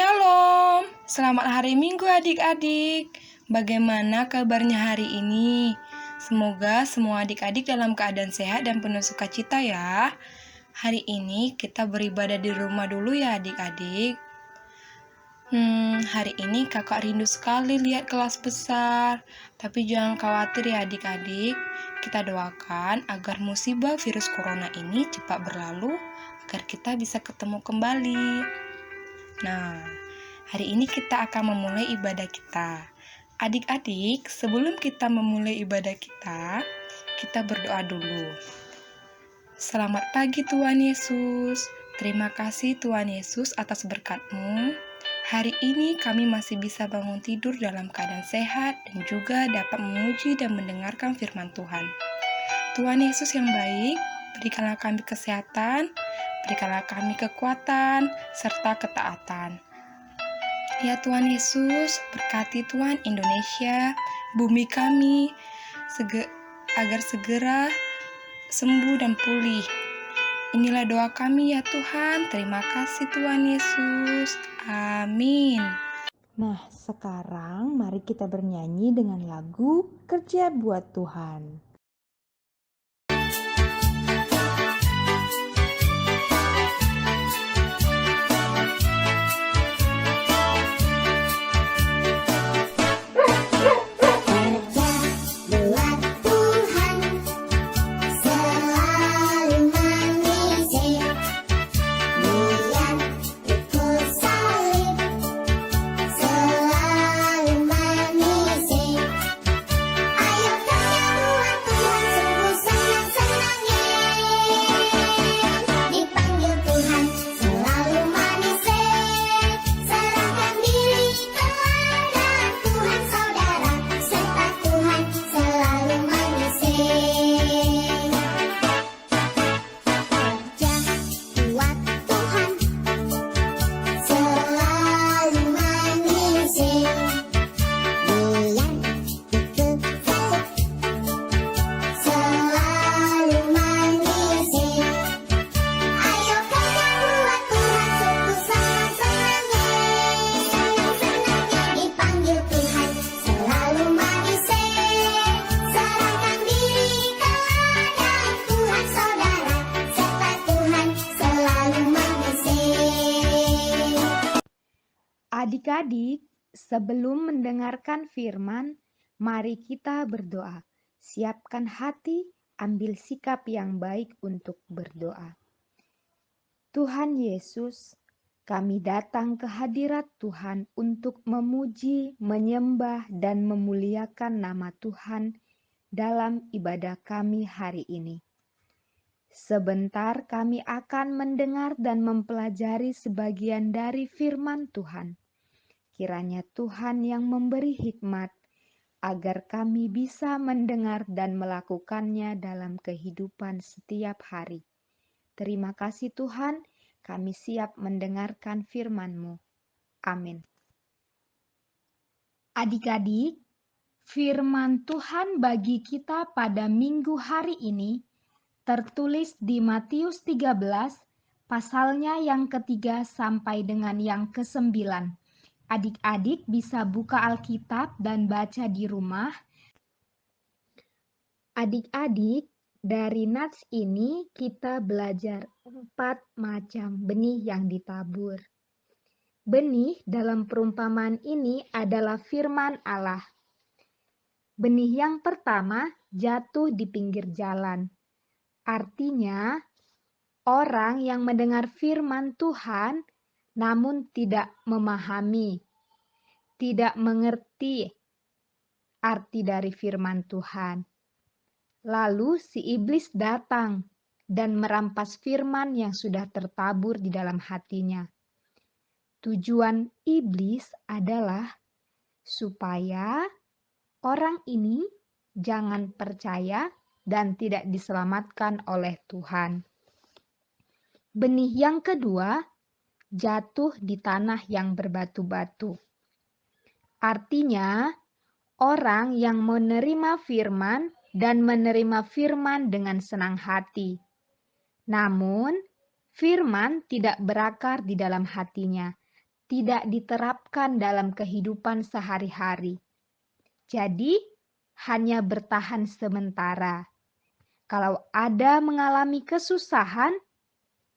Shalom, selamat hari Minggu adik-adik. Bagaimana kabarnya hari ini? Semoga semua adik-adik dalam keadaan sehat dan penuh sukacita ya. Hari ini kita beribadah di rumah dulu ya adik-adik. Hari ini kakak rindu sekali lihat kelas besar. Tapi jangan khawatir ya adik-adik. Kita doakan agar musibah virus corona ini cepat berlalu agar kita bisa ketemu kembali. Nah, hari ini kita akan memulai ibadah kita. Adik-adik, sebelum kita memulai ibadah kita berdoa dulu. Selamat pagi Tuhan Yesus. Terima kasih Tuhan Yesus atas berkat-Mu. Hari ini kami masih bisa bangun tidur dalam keadaan sehat dan juga dapat memuji dan mendengarkan firman Tuhan. Tuhan Yesus yang baik, berikanlah kami kesehatan, berikanlah kami kekuatan, serta ketaatan. Ya Tuhan Yesus, berkati Tuhan Indonesia, bumi kami, agar segera sembuh dan pulih. Inilah doa kami ya Tuhan, terima kasih Tuhan Yesus. Amin. Nah, sekarang mari kita bernyanyi dengan lagu Kerja Buat Tuhan. Adik-adik, sebelum mendengarkan firman, mari kita berdoa. Siapkan hati, ambil sikap yang baik untuk berdoa. Tuhan Yesus, kami datang ke hadirat Tuhan untuk memuji, menyembah, dan memuliakan nama Tuhan dalam ibadah kami hari ini. Sebentar kami akan mendengar dan mempelajari sebagian dari firman Tuhan. Kiranya Tuhan yang memberi hikmat agar kami bisa mendengar dan melakukannya dalam kehidupan setiap hari. Terima kasih Tuhan, kami siap mendengarkan firman-Mu. Amin. Adik-adik, firman Tuhan bagi kita pada minggu hari ini tertulis di Matius 13, pasalnya yang ketiga sampai dengan yang ke-9. Adik-adik bisa buka Alkitab dan baca di rumah. Adik-adik, dari nats ini kita belajar 4 macam benih yang ditabur. Benih dalam perumpamaan ini adalah firman Allah. Benih yang pertama jatuh di pinggir jalan. Artinya, orang yang mendengar firman Tuhan namun tidak memahami, tidak mengerti arti dari firman Tuhan. Lalu si iblis datang dan merampas firman yang sudah tertabur di dalam hatinya. Tujuan iblis adalah supaya orang ini jangan percaya dan tidak diselamatkan oleh Tuhan. Benih yang kedua jatuh di tanah yang berbatu-batu. Artinya, orang yang menerima firman dan menerima firman dengan senang hati. Namun, firman tidak berakar di dalam hatinya, tidak diterapkan dalam kehidupan sehari-hari. Jadi, hanya bertahan sementara. Kalau ada mengalami kesusahan,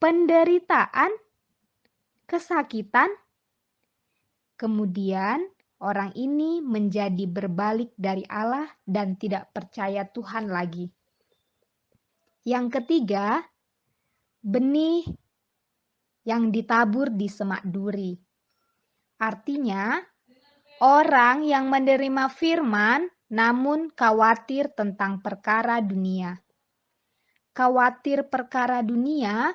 penderitaan, kesakitan, kemudian orang ini menjadi berbalik dari Allah dan tidak percaya Tuhan lagi. Yang ketiga, benih yang ditabur di semak duri. Artinya, orang yang menerima firman namun khawatir tentang perkara dunia. Khawatir perkara dunia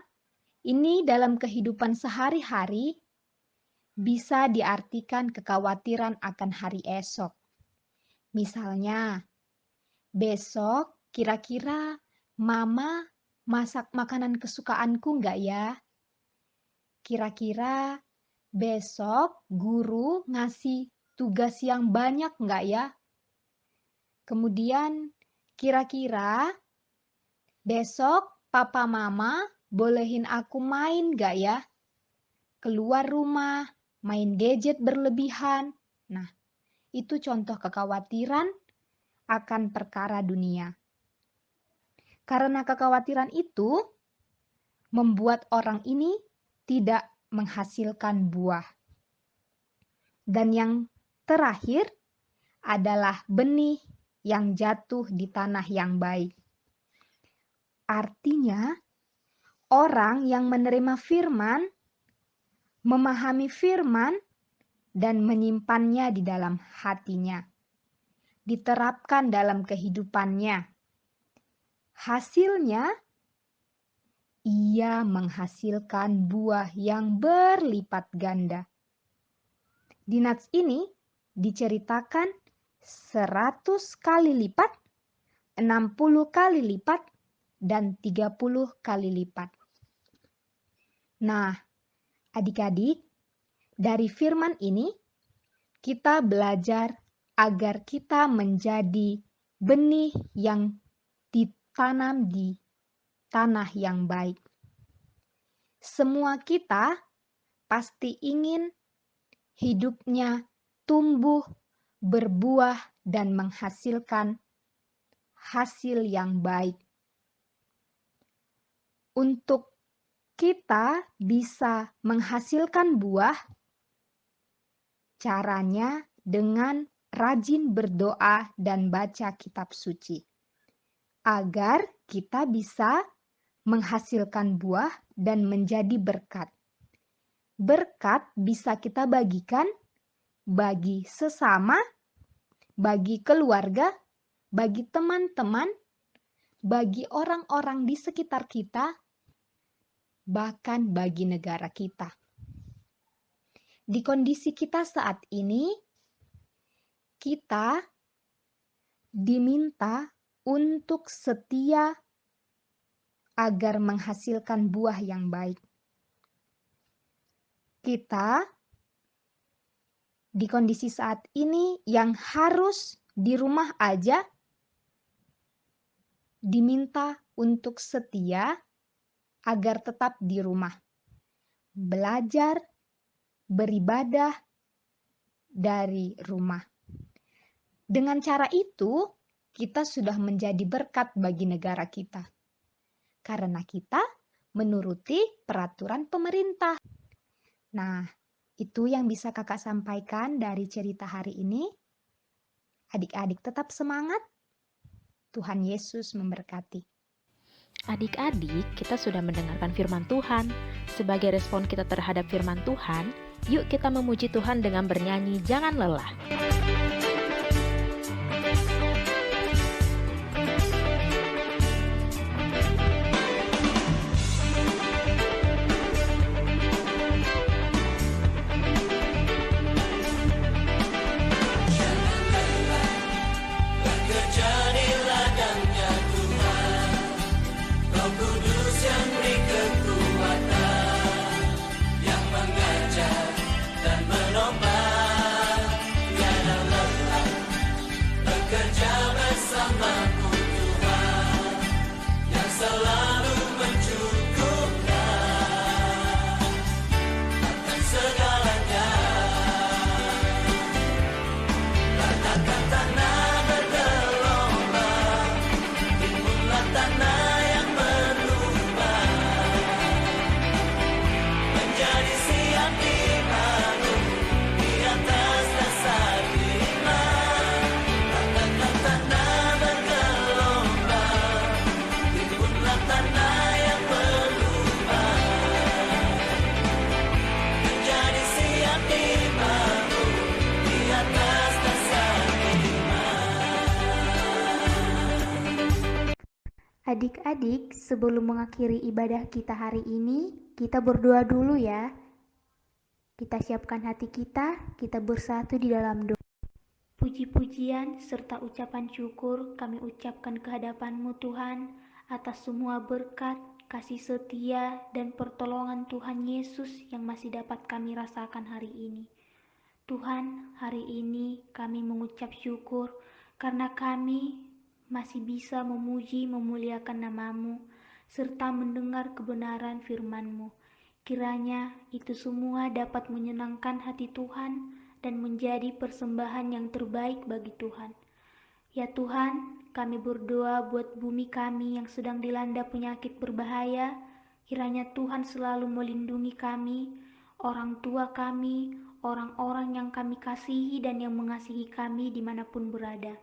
ini dalam kehidupan sehari-hari bisa diartikan kekhawatiran akan hari esok. Misalnya, besok kira-kira mama masak makanan kesukaanku enggak ya? Kira-kira besok guru ngasih tugas yang banyak enggak ya? Kemudian kira-kira besok papa mama bolehin aku main enggak ya? Keluar rumah, main gadget berlebihan. Nah, itu contoh kekhawatiran akan perkara dunia. Karena kekhawatiran itu membuat orang ini tidak menghasilkan buah. Dan yang terakhir adalah benih yang jatuh di tanah yang baik. Artinya, orang yang menerima firman, memahami firman, dan menyimpannya di dalam hatinya, diterapkan dalam kehidupannya. Hasilnya, ia menghasilkan buah yang berlipat ganda. Di nats ini diceritakan 100 kali lipat, 60 kali lipat, dan 30 kali lipat. Nah, adik-adik, dari firman ini kita belajar agar kita menjadi benih yang ditanam di tanah yang baik. Semua kita pasti ingin hidupnya tumbuh, berbuah, dan menghasilkan hasil yang baik. Untuk kita bisa menghasilkan buah, caranya dengan rajin berdoa dan baca kitab suci, agar kita bisa menghasilkan buah dan menjadi berkat. Berkat bisa kita bagikan bagi sesama, bagi keluarga, bagi teman-teman, bagi orang-orang di sekitar kita, bahkan bagi negara kita. Di kondisi kita saat ini, kita diminta untuk setia agar menghasilkan buah yang baik. Kita di kondisi saat ini yang harus di rumah aja diminta untuk setia agar tetap di rumah. Belajar, beribadah dari rumah. Dengan cara itu, kita sudah menjadi berkat bagi negara kita. Karena kita menuruti peraturan pemerintah. Nah, itu yang bisa kakak sampaikan dari cerita hari ini. Adik-adik tetap semangat. Tuhan Yesus memberkati. Adik-adik, kita sudah mendengarkan firman Tuhan. Sebagai respon kita terhadap firman Tuhan, yuk kita memuji Tuhan dengan bernyanyi "Jangan Lelah". Yang mengajar dan menopang, tiada Adik-adik, sebelum mengakhiri ibadah kita hari ini, kita berdoa dulu ya. Kita siapkan hati kita bersatu di dalam doa. Puji-pujian serta ucapan syukur kami ucapkan ke hadapan-Mu Tuhan atas semua berkat, kasih setia, dan pertolongan Tuhan Yesus yang masih dapat kami rasakan hari ini. Tuhan, hari ini kami mengucap syukur karena kami masih bisa memuji memuliakan nama-Mu serta mendengar kebenaran firman-Mu. Kiranya itu semua dapat menyenangkan hati Tuhan dan menjadi persembahan yang terbaik bagi Tuhan. Ya Tuhan, kami berdoa buat bumi kami yang sedang dilanda penyakit berbahaya. Kiranya Tuhan selalu melindungi kami, orang tua kami, orang-orang yang kami kasihi dan yang mengasihi kami dimanapun berada.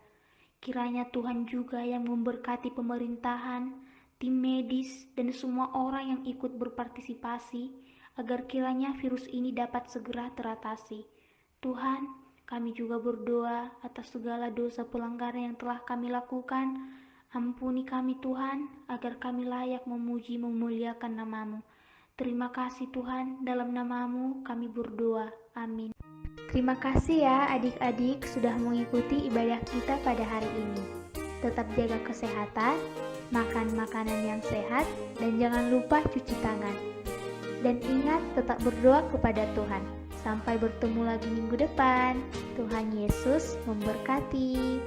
Kiranya Tuhan juga yang memberkati pemerintahan, tim medis, dan semua orang yang ikut berpartisipasi, agar kiranya virus ini dapat segera teratasi. Tuhan, kami juga berdoa atas segala dosa pelanggaran yang telah kami lakukan. Ampuni kami Tuhan, agar kami layak memuji memuliakan nama-Mu. Terima kasih Tuhan, dalam nama-Mu kami berdoa. Amin. Terima kasih ya adik-adik sudah mengikuti ibadah kita pada hari ini. Tetap jaga kesehatan, makan makanan yang sehat, dan jangan lupa cuci tangan. Dan ingat tetap berdoa kepada Tuhan. Sampai bertemu lagi minggu depan. Tuhan Yesus memberkati.